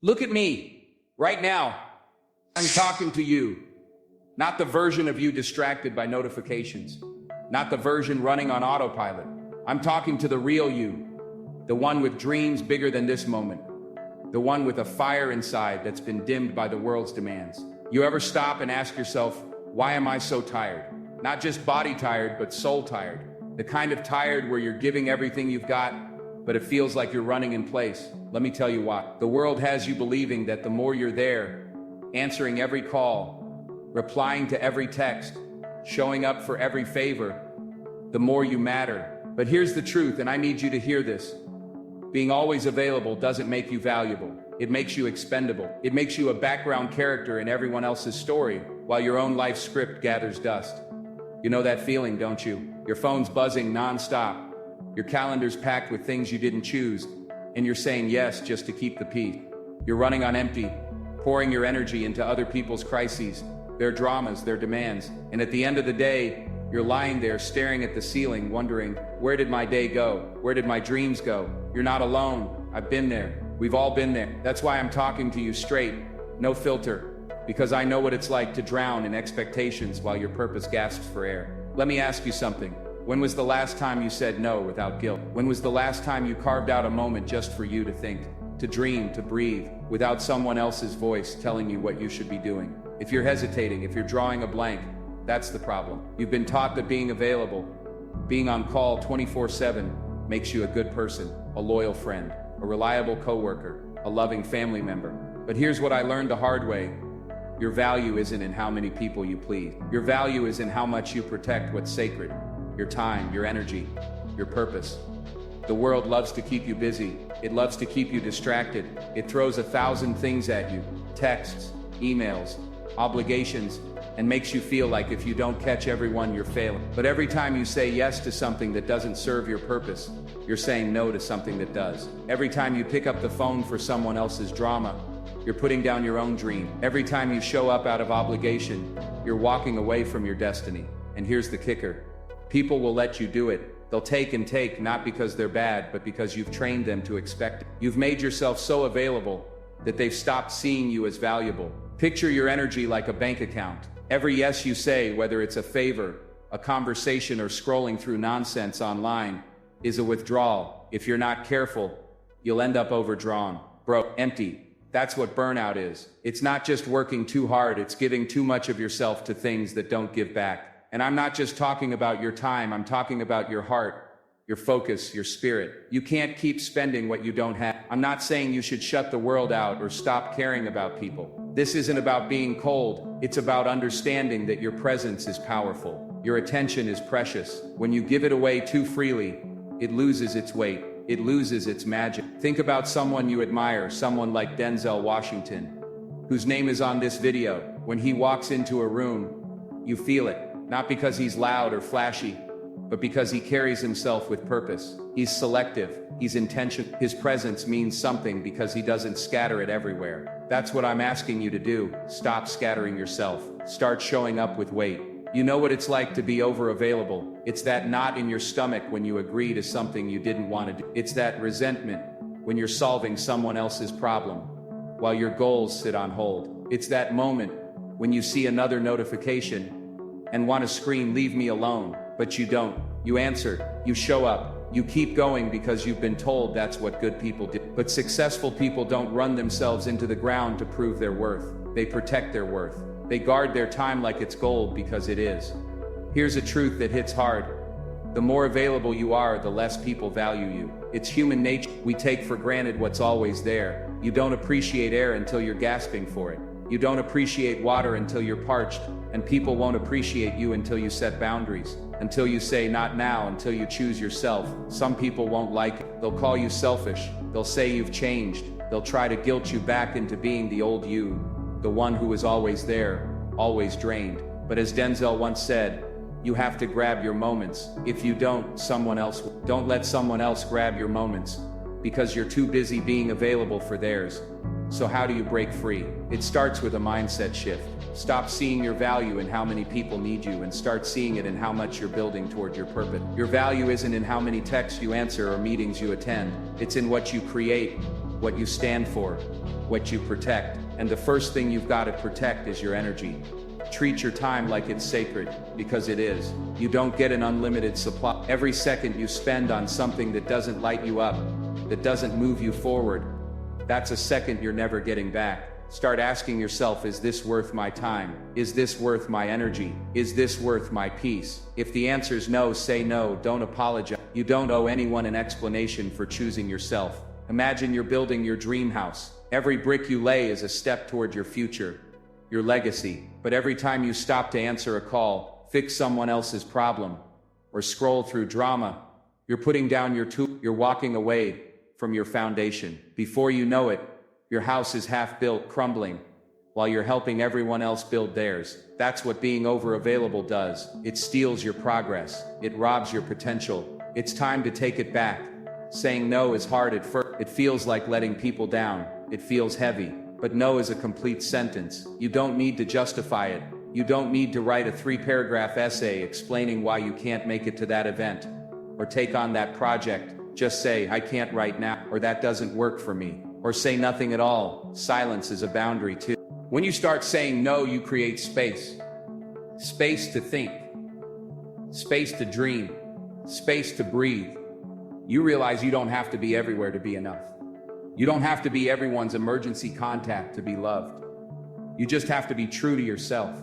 Look at me, right now. I'm talking to you, not the version of you distracted by notifications, not the version running on autopilot. I'm talking to the real you, the one with dreams bigger than this moment, the one with a fire inside that's been dimmed by the world's demands. You ever stop and ask yourself, why am I so tired? Not just body tired, but soul tired. The kind of tired where you're giving everything you've got, but it feels like you're running in place. Let me tell you why. The world has you believing that the more you're there, answering every call, replying to every text, showing up for every favor, the more you matter. But here's the truth, and I need you to hear this. Being always available doesn't make you valuable. It makes you expendable. It makes you a background character in everyone else's story, while your own life script gathers dust. You know that feeling, don't you? Your phone's buzzing nonstop. Your calendar's packed with things you didn't choose, and you're saying yes just to keep the peace. You're running on empty, pouring your energy into other people's crises, their dramas, their demands, and at the end of the day, you're lying there staring at the ceiling, wondering, where did my day go? Where did my dreams go? You're not alone. I've been there. We've all been there. That's why I'm talking to you straight, no filter, because I know what it's like to drown in expectations while your purpose gasps for air. Let me ask you something. When was the last time you said no without guilt? When was the last time you carved out a moment just for you to think, to dream, to breathe, without someone else's voice telling you what you should be doing? If you're hesitating, if you're drawing a blank, that's the problem. You've been taught that being available, being on call 24/7, makes you a good person, a loyal friend, a reliable coworker, a loving family member. But here's what I learned the hard way. Your value isn't in how many people you please. Your value is in how much you protect what's sacred. Your time, your energy, your purpose. The world loves to keep you busy. It loves to keep you distracted. It throws 1,000 things at you, texts, emails, obligations, and makes you feel like if you don't catch everyone, you're failing. But every time you say yes to something that doesn't serve your purpose, you're saying no to something that does. Every time you pick up the phone for someone else's drama, you're putting down your own dream. Every time you show up out of obligation, you're walking away from your destiny. And here's the kicker. People will let you do it. They'll take and take, not because they're bad, but because you've trained them to expect it. You've made yourself so available that they've stopped seeing you as valuable. Picture your energy like a bank account. Every yes you say, whether it's a favor, a conversation, or scrolling through nonsense online, is a withdrawal. If you're not careful, you'll end up overdrawn, broke, empty. That's what burnout is. It's not just working too hard, it's giving too much of yourself to things that don't give back. And I'm not just talking about your time, I'm talking about your heart, your focus, your spirit. You can't keep spending what you don't have. I'm not saying you should shut the world out or stop caring about people. This isn't about being cold, it's about understanding that your presence is powerful. Your attention is precious. When you give it away too freely, it loses its weight. It loses its magic. Think about someone you admire, someone like Denzel Washington, whose name is on this video. When he walks into a room, you feel it. Not because he's loud or flashy, but because he carries himself with purpose. He's selective, he's intentional. His presence means something because he doesn't scatter it everywhere. That's what I'm asking you to do. Stop scattering yourself. Start showing up with weight. You know what it's like to be over-available. It's that knot in your stomach when you agree to something you didn't want to do. It's that resentment when you're solving someone else's problem while your goals sit on hold. It's that moment when you see another notification and want to scream, leave me alone, but you don't. You answer, you show up, you keep going because you've been told that's what good people do. But successful people don't run themselves into the ground to prove their worth. They protect their worth. They guard their time like it's gold because it is. Here's a truth that hits hard. The more available you are, the less people value you. It's human nature. We take for granted what's always there. You don't appreciate air until you're gasping for it. You don't appreciate water until you're parched, and people won't appreciate you until you set boundaries, until you say not now, until you choose yourself. Some people won't like it. They'll call you selfish. They'll say you've changed. They'll try to guilt you back into being the old you, the one who was always there, always drained. But as Denzel once said, you have to grab your moments. If you don't, someone else will. Don't let someone else grab your moments, because you're too busy being available for theirs. So how do you break free? It starts with a mindset shift. Stop seeing your value in how many people need you and start seeing it in how much you're building toward your purpose. Your value isn't in how many texts you answer or meetings you attend. It's in what you create, what you stand for, what you protect. And the first thing you've got to protect is your energy. Treat your time like it's sacred, because it is. You don't get an unlimited supply. Every second you spend on something that doesn't light you up, that doesn't move you forward, that's a second you're never getting back. Start asking yourself, is this worth my time? Is this worth my energy? Is this worth my peace? If the answer is no, say no, don't apologize. You don't owe anyone an explanation for choosing yourself. Imagine you're building your dream house. Every brick you lay is a step toward your future, your legacy. But every time you stop to answer a call, fix someone else's problem, or scroll through drama, you're putting down your tool. You're walking away from your foundation. Before you know it, your house is half built, crumbling, while you're helping everyone else build theirs. That's what being over-available does. It steals your progress. It robs your potential. It's time to take it back. Saying no is hard at first. It feels like letting people down. It feels heavy. But no is a complete sentence. You don't need to justify it. You don't need to write a 3-paragraph essay explaining why you can't make it to that event or take on that project. Just say, I can't right now, or that doesn't work for me, or say nothing at all. Silence is a boundary too. When you start saying no, you create space. Space to think. Space to dream. Space to breathe. You realize you don't have to be everywhere to be enough. You don't have to be everyone's emergency contact to be loved. You just have to be true to yourself.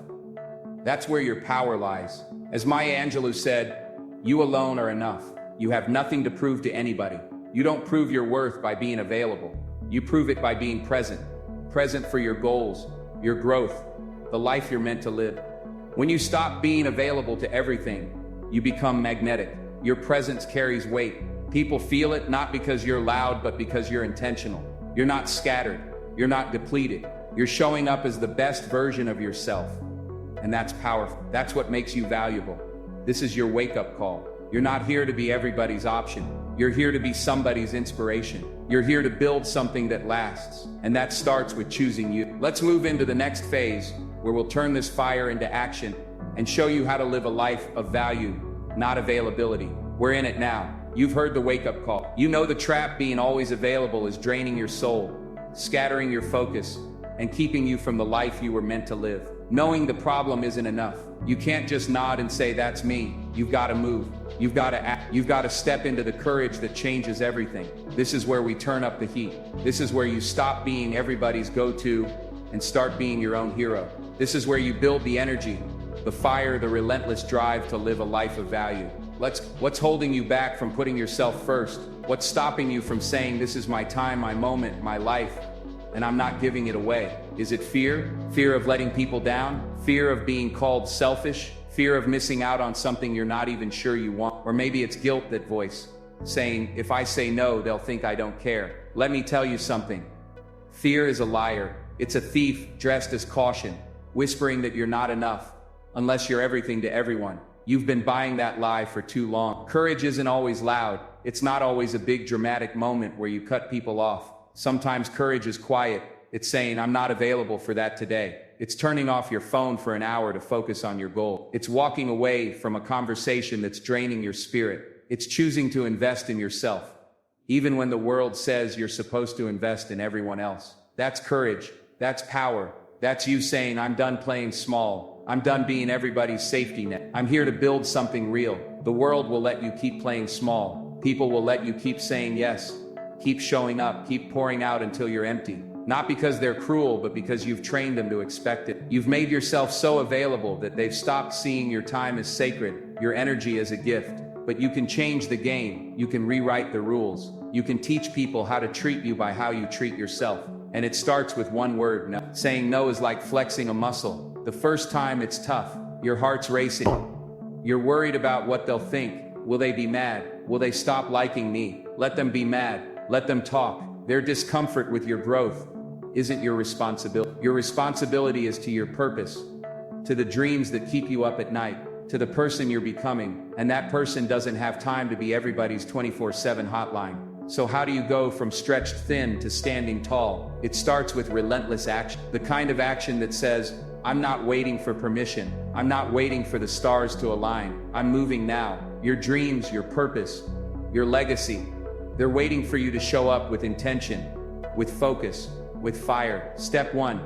That's where your power lies. As Maya Angelou said, you alone are enough. You have nothing to prove to anybody. You don't prove your worth by being available. You prove it by being present. Present for your goals, your growth, the life you're meant to live. When you stop being available to everything, you become magnetic. Your presence carries weight. People feel it not because you're loud, but because you're intentional. You're not scattered. You're not depleted. You're showing up as the best version of yourself. And that's powerful. That's what makes you valuable. This is your wake-up call. You're not here to be everybody's option. You're here to be somebody's inspiration. You're here to build something that lasts. And that starts with choosing you. Let's move into the next phase, where we'll turn this fire into action and show you how to live a life of value, not availability. We're in it now. You've heard the wake-up call. You know the trap. Being always available is draining your soul, scattering your focus, and keeping you from the life you were meant to live. Knowing the problem isn't enough. You can't just nod and say, that's me. You've got to move. You've got to act. You've got to step into the courage that changes everything. This is where we turn up the heat. This is where you stop being everybody's go-to and start being your own hero. This is where you build the energy, the fire, the relentless drive to live a life of value. What's holding you back from putting yourself first? What's stopping you from saying, this is my time, my moment, my life, and I'm not giving it away? Is it fear? Fear of letting people down? Fear of being called selfish? Fear of missing out on something you're not even sure you want? Or maybe it's guilt, that voice saying, if I say no, they'll think I don't care. Let me tell you something. Fear is a liar. It's a thief dressed as caution, whispering that you're not enough unless you're everything to everyone. You've been buying that lie for too long. Courage isn't always loud. It's not always a big dramatic moment where you cut people off. Sometimes courage is quiet. It's saying, I'm not available for that today. It's turning off your phone for an hour to focus on your goal. It's walking away from a conversation that's draining your spirit. It's choosing to invest in yourself, even when the world says you're supposed to invest in everyone else. That's courage. That's power. That's you saying, I'm done playing small. I'm done being everybody's safety net. I'm here to build something real. The world will let you keep playing small. People will let you keep saying yes. Keep showing up, keep pouring out until you're empty. Not because they're cruel, but because you've trained them to expect it. You've made yourself so available that they've stopped seeing your time as sacred, your energy as a gift. But you can change the game. You can rewrite the rules. You can teach people how to treat you by how you treat yourself. And it starts with one word, no. Saying no is like flexing a muscle. The first time it's tough. Your heart's racing. You're worried about what they'll think. Will they be mad? Will they stop liking me? Let them be mad. Let them talk. Their discomfort with your growth isn't your responsibility. Your responsibility is to your purpose, to the dreams that keep you up at night, to the person you're becoming. And that person doesn't have time to be everybody's 24/7 hotline. So how do you go from stretched thin to standing tall? It starts with relentless action. The kind of action that says, I'm not waiting for permission. I'm not waiting for the stars to align. I'm moving now. Your dreams, your purpose, your legacy, they're waiting for you to show up with intention, with focus, with fire. Step 1.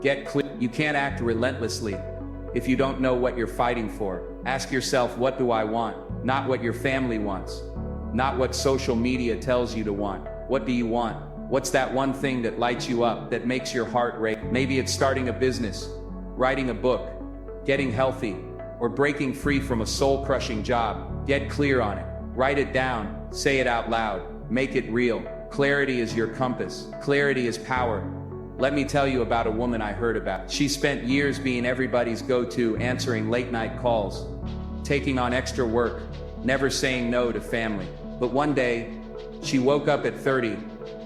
Get clear. You can't act relentlessly if you don't know what you're fighting for. Ask yourself, what do I want? Not what your family wants. Not what social media tells you to want. What do you want? What's that one thing that lights you up, that makes your heart race? Maybe it's starting a business, writing a book, getting healthy, or breaking free from a soul-crushing job. Get clear on it. Write it down. Say it out loud. Make it real. Clarity is your compass. Clarity is power. Let me tell you about a woman I heard about. She spent years being everybody's go-to, answering late-night calls, taking on extra work, never saying no to family. But one day, she woke up at 30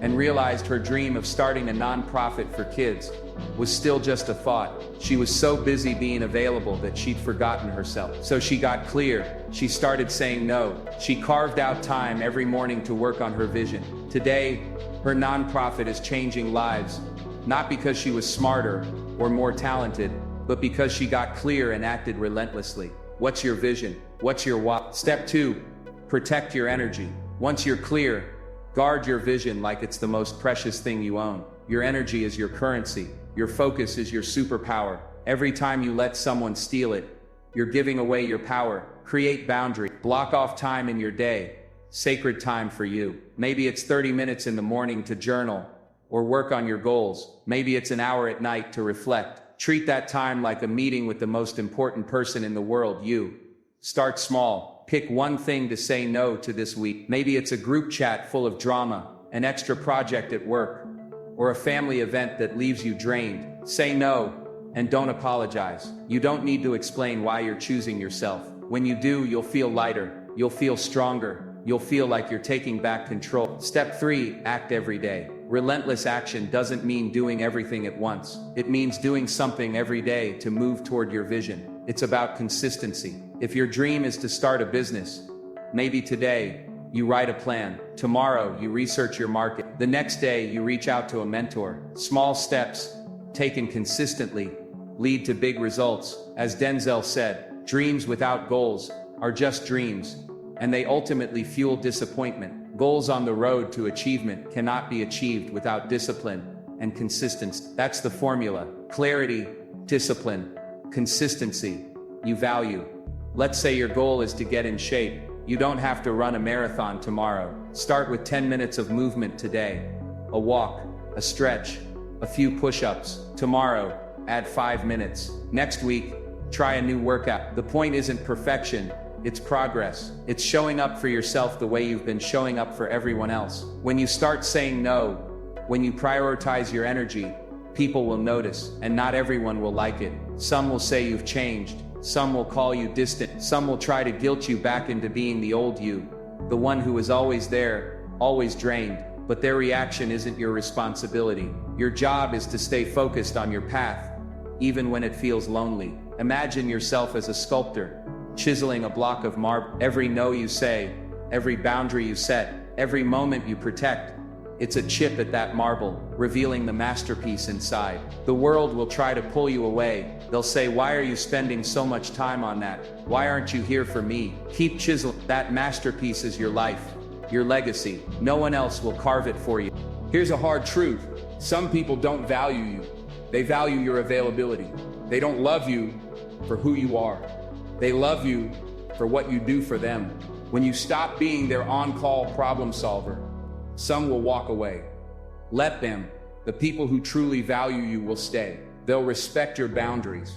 and realized her dream of starting a nonprofit for kids was still just a thought. She was so busy being available that she'd forgotten herself. So she got clear. She started saying no. She carved out time every morning to work on her vision. Today, her nonprofit is changing lives, not because she was smarter or more talented, but because she got clear and acted relentlessly. What's your vision? What's your why? Step 2, protect your energy. Once you're clear, guard your vision like it's the most precious thing you own. Your energy is your currency. Your focus is your superpower. Every time you let someone steal it, you're giving away your power. Create boundaries. Block off time in your day, sacred time for you. Maybe it's 30 minutes in the morning to journal or work on your goals. Maybe it's an hour at night to reflect. Treat that time like a meeting with the most important person in the world, you. Start small. Pick one thing to say no to this week. Maybe it's a group chat full of drama, an extra project at work, or a family event that leaves you drained. Say no, and don't apologize. You don't need to explain why you're choosing yourself. When you do, you'll feel lighter, you'll feel stronger, you'll feel like you're taking back control. Step 3, act every day. Relentless action doesn't mean doing everything at once. It means doing something every day to move toward your vision. It's about consistency. If your dream is to start a business, maybe today you write a plan. Tomorrow you research your market. The next day you reach out to a mentor. Small steps, taken consistently, lead to big results. As Denzel said, dreams without goals are just dreams, and they ultimately fuel disappointment. Goals on the road to achievement cannot be achieved without discipline and consistency. That's the formula. Clarity, discipline, consistency. You value. Let's say your goal is to get in shape. You don't have to run a marathon tomorrow. Start with 10 minutes of movement today. A walk, a stretch, a few push-ups. Tomorrow, add 5 minutes. Next week, try a new workout. The point isn't perfection, it's progress. It's showing up for yourself the way you've been showing up for everyone else. When you start saying no, when you prioritize your energy, people will notice, and not everyone will like it. Some will say you've changed. Some will call you distant. Some will try to guilt you back into being the old you, the one who was always there, always drained. But their reaction isn't your responsibility. Your job is to stay focused on your path, even when it feels lonely. Imagine yourself as a sculptor, chiseling a block of marble. Every no you say, every boundary you set, every moment you protect, it's a chip at that marble, revealing the masterpiece inside. The world will try to pull you away. They'll say, why are you spending so much time on that? Why aren't you here for me? Keep chiseling. That masterpiece is your life, your legacy. No one else will carve it for you. Here's a hard truth. Some people don't value you. They value your availability. They don't love you for who you are. They love you for what you do for them. When you stop being their on-call problem solver, some will walk away. Let them. The people who truly value you will stay. They'll respect your boundaries.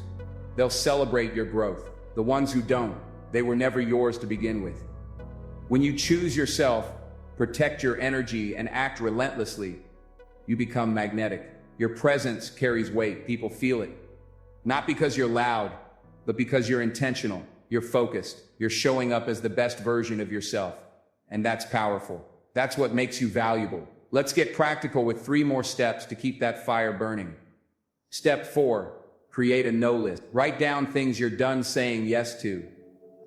They'll celebrate your growth. The ones who don't, they were never yours to begin with. When you choose yourself, protect your energy, and act relentlessly, you become magnetic. Your presence carries weight. People feel it. Not because you're loud, but because you're intentional, you're focused, you're showing up as the best version of yourself. And that's powerful. That's what makes you valuable. Let's get practical with 3 more steps to keep that fire burning. Step 4, create a no list. Write down things you're done saying yes to.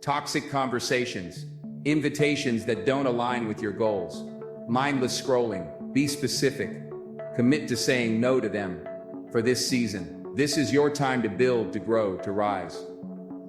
Toxic conversations, invitations that don't align with your goals, mindless scrolling. Be specific. Commit to saying no to them for this season. This is your time to build, to grow, to rise.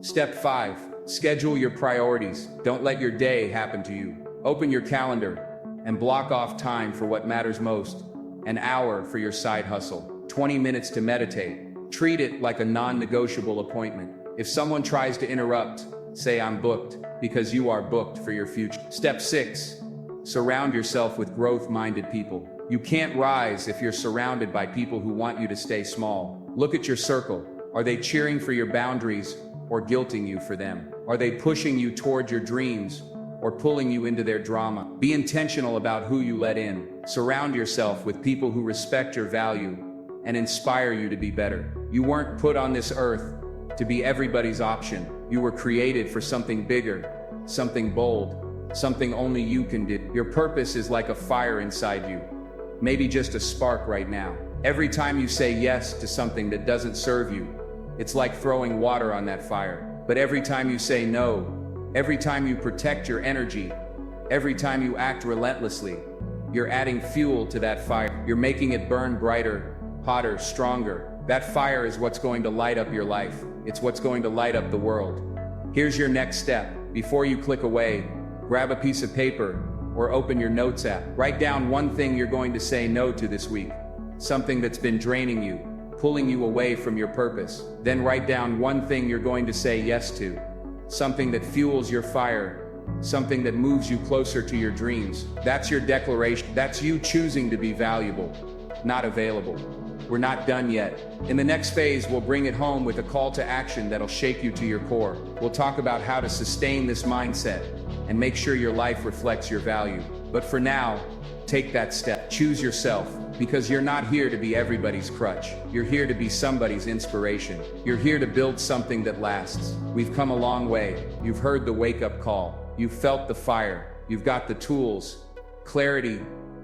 Step 5, schedule your priorities. Don't let your day happen to you. Open your calendar and block off time for what matters most, An hour for your side hustle. 20 minutes to meditate. Treat it like a non-negotiable appointment. If someone tries to interrupt, say I'm booked, because you are booked for your future. Step 6. Surround yourself with growth-minded people. You can't rise if you're surrounded by people who want you to stay small. Look at your circle. Are they cheering for your boundaries or guilting you for them? Are they pushing you toward your dreams or pulling you into their drama? Be intentional about who you let in. Surround yourself with people who respect your value and inspire you to be better. You weren't put on this earth to be everybody's option. You were created for something bigger, something bold, something only you can do. Your purpose is like a fire inside you. Maybe just a spark right now. Every time you say yes to something that doesn't serve you, it's like throwing water on that fire. But every time you say no, every time you protect your energy, every time you act relentlessly, you're adding fuel to that fire. You're making it burn brighter, hotter, stronger. That fire is what's going to light up your life. It's what's going to light up the world. Here's your next step. Before you click away, grab a piece of paper or open your notes app. Write down one thing you're going to say no to this week. Something that's been draining you, pulling you away from your purpose. Then write down one thing you're going to say yes to. Something that fuels your fire. Something that moves you closer to your dreams. That's your declaration. That's you choosing to be valuable, not available. We're not done yet. In the next phase, we'll bring it home with a call to action that'll shake you to your core. We'll talk about how to sustain this mindset and make sure your life reflects your value. But for now, take that step. Choose yourself, because you're not here to be everybody's crutch. You're here to be somebody's inspiration. You're here to build something that lasts. We've come a long way. You've heard the wake-up call. You've felt the fire. You've got the tools, clarity,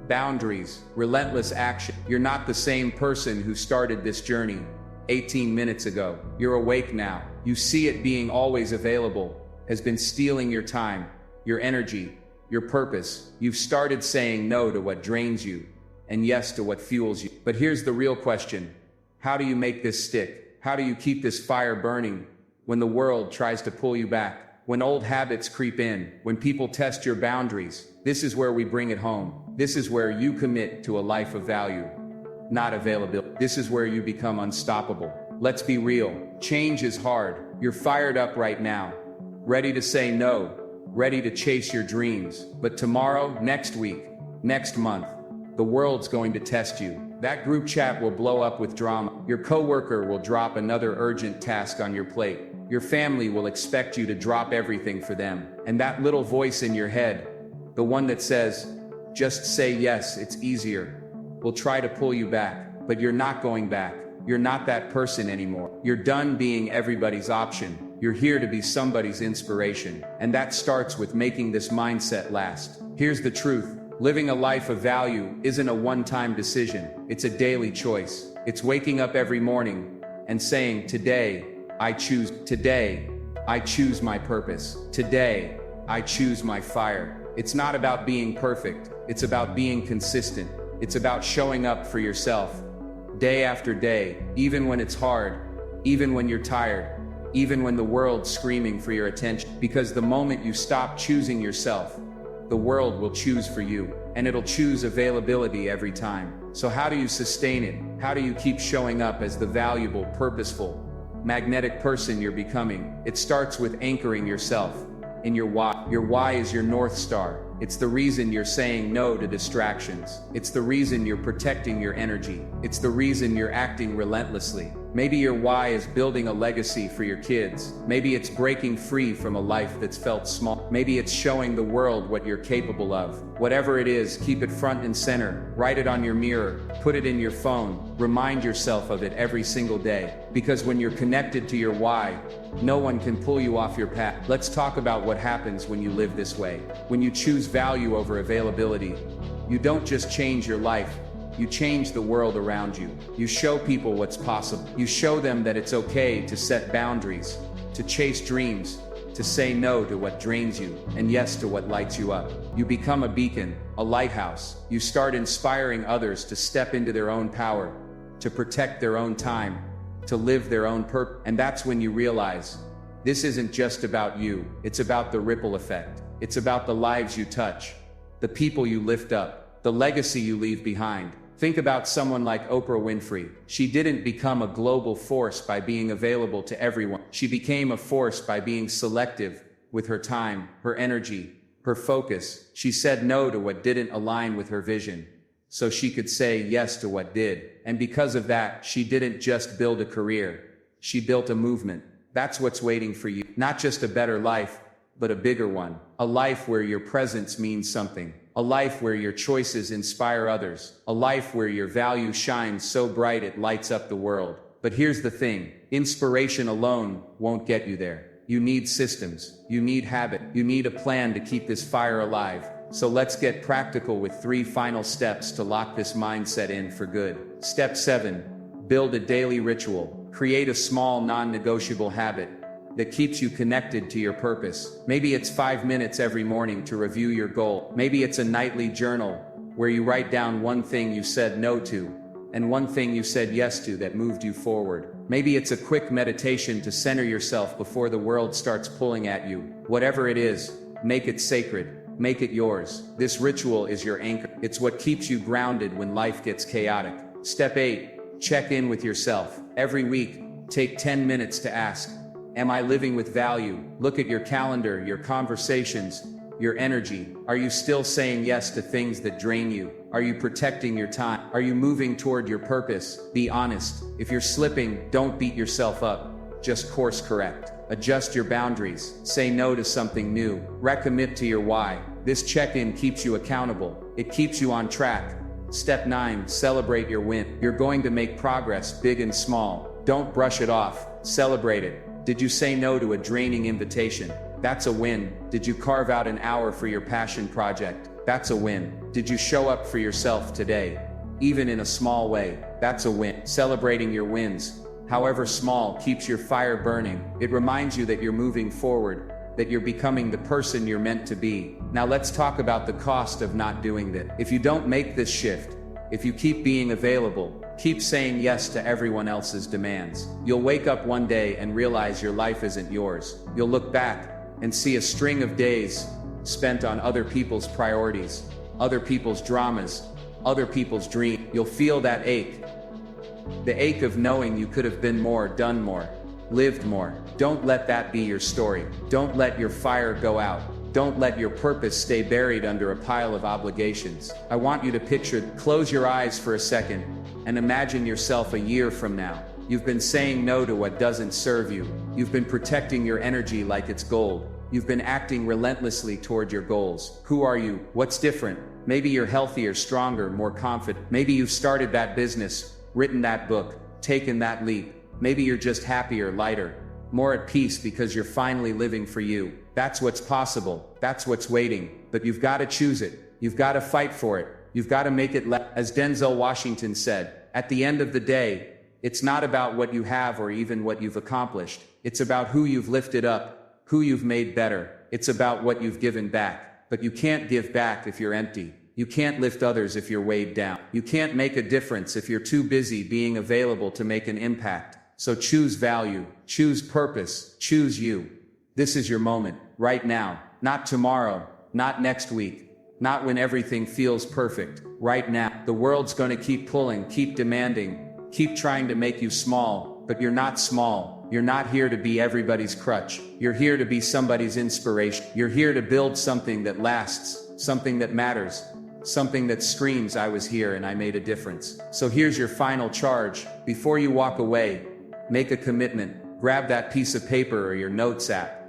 boundaries, relentless action. You're not the same person who started this journey 18 minutes ago. You're awake now. You see it being always available has been stealing your time, your energy, your purpose. You've started saying no to what drains you and yes to what fuels you. But here's the real question. How do you make this stick? How do you keep this fire burning when the world tries to pull you back? When old habits creep in, when people test your boundaries? This is where we bring it home. This is where you commit to a life of value, not availability. This is where you become unstoppable. Let's be real. Change is hard. You're fired up right now, ready to say no, ready to chase your dreams. But tomorrow, next week, next month, the world's going to test you. That group chat will blow up with drama. Your coworker will drop another urgent task on your plate. Your family will expect you to drop everything for them. And that little voice in your head, the one that says, just say yes, it's easier, will try to pull you back. But you're not going back. You're not that person anymore. You're done being everybody's option. You're here to be somebody's inspiration. And that starts with making this mindset last. Here's the truth. Living a life of value isn't a one-time decision. It's a daily choice. It's waking up every morning and saying, today, I choose. Today, I choose my purpose. Today, I choose my fire. It's not about being perfect. It's about being consistent. It's about showing up for yourself day after day, even when it's hard, even when you're tired, even when the world's screaming for your attention. Because the moment you stop choosing yourself, the world will choose for you, and it'll choose availability every time. So how do you sustain it? How do you keep showing up as the valuable, purposeful, magnetic person you're becoming? It starts with anchoring yourself in your why. Your why is your North Star. It's the reason you're saying no to distractions. It's the reason you're protecting your energy. It's the reason you're acting relentlessly. Maybe your why is building a legacy for your kids. Maybe it's breaking free from a life that's felt small. Maybe it's showing the world what you're capable of. Whatever it is, keep it front and center. Write it on your mirror. Put it in your phone. Remind yourself of it every single day. Because when you're connected to your why, no one can pull you off your path. Let's talk about what happens when you live this way. When you choose value over availability, you don't just change your life, you change the world around you. You show people what's possible. You show them that it's okay to set boundaries, to chase dreams, to say no to what drains you, and yes to what lights you up. You become a beacon, a lighthouse. You start inspiring others to step into their own power, to protect their own time, to live their own purpose. And that's when you realize, this isn't just about you. It's about the ripple effect. It's about the lives you touch, the people you lift up, the legacy you leave behind. Think about someone like Oprah Winfrey. She didn't become a global force by being available to everyone. She became a force by being selective with her time, her energy, her focus. She said no to what didn't align with her vision, so she could say yes to what did. And because of that, she didn't just build a career. She built a movement. That's what's waiting for you. Not just a better life, but a bigger one. A life where your presence means something. A life where your choices inspire others. A life where your value shines so bright it lights up the world. But here's the thing. Inspiration alone won't get you there. You need systems. You need habit. You need a plan to keep this fire alive. So let's get practical with 3 final steps to lock this mindset in for good. Step 7. Build a daily ritual. Create a small, non-negotiable habit that keeps you connected to your purpose. Maybe it's 5 minutes every morning to review your goal. Maybe it's a nightly journal where you write down one thing you said no to and one thing you said yes to that moved you forward. Maybe it's a quick meditation to center yourself before the world starts pulling at you. Whatever it is, make it sacred. Make it yours. This ritual is your anchor. It's what keeps you grounded when life gets chaotic. Step 8. Check in with yourself. Every week, take 10 minutes to ask, am I living with value? Look at your calendar, your conversations, your energy. Are you still saying yes to things that drain you? Are you protecting your time? Are you moving toward your purpose? Be honest. If you're slipping, don't beat yourself up. Just course correct. Adjust your boundaries. Say no to something new. Recommit to your why. This check-in keeps you accountable. It keeps you on track. Step 9. Celebrate your win. You're going to make progress, big and small. Don't brush it off. Celebrate it. Did you say no to a draining invitation? That's a win. Did you carve out an hour for your passion project? That's a win. Did you show up for yourself today? Even in a small way, that's a win. Celebrating your wins, however small, keeps your fire burning. It reminds you that you're moving forward, that you're becoming the person you're meant to be. Now let's talk about the cost of not doing that. If you don't make this shift, if you keep being available, keep saying yes to everyone else's demands, you'll wake up one day and realize your life isn't yours. You'll look back and see a string of days spent on other people's priorities, other people's dramas, other people's dreams. You'll feel that ache. The ache of knowing you could have been more, done more, lived more. Don't let that be your story. Don't let your fire go out. Don't let your purpose stay buried under a pile of obligations. I want you to close your eyes for a second and imagine yourself a year from now. You've been saying no to what doesn't serve you. You've been protecting your energy like it's gold. You've been acting relentlessly toward your goals. Who are you? What's different? Maybe you're healthier, stronger, more confident. Maybe you've started that business, written that book, taken that leap. Maybe you're just happier, lighter, more at peace because you're finally living for you. That's what's possible. That's what's waiting. But you've got to choose it. You've got to fight for it. You've got to make it as Denzel Washington said, at the end of the day, it's not about what you have or even what you've accomplished. It's about who you've lifted up, who you've made better. It's about what you've given back. But you can't give back if you're empty. You can't lift others if you're weighed down. You can't make a difference if you're too busy being available to make an impact. So choose value, choose purpose, choose you. This is your moment, right now, not tomorrow, not next week, not when everything feels perfect, right now. The world's going to keep pulling, keep demanding, keep trying to make you small, but you're not small. You're not here to be everybody's crutch. You're here to be somebody's inspiration. You're here to build something that lasts, something that matters, something that screams, I was here and I made a difference. So here's your final charge. Before you walk away, make a commitment. Grab that piece of paper or your notes app.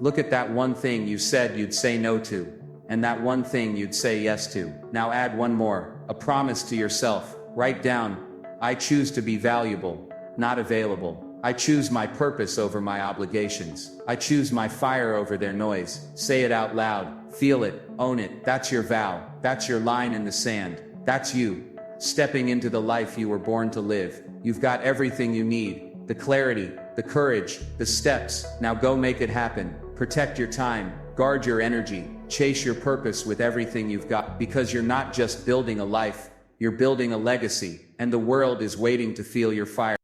Look at that one thing you said you'd say no to, and that one thing you'd say yes to. Now add one more, a promise to yourself. Write down, I choose to be valuable, not available. I choose my purpose over my obligations. I choose my fire over their noise. Say it out loud. Feel it. Own it. That's your vow. That's your line in the sand. That's you, stepping into the life you were born to live. You've got everything you need. The clarity, the courage, the steps. Now go make it happen. Protect your time. Guard your energy. Chase your purpose with everything you've got. Because you're not just building a life, you're building a legacy. And the world is waiting to feel your fire.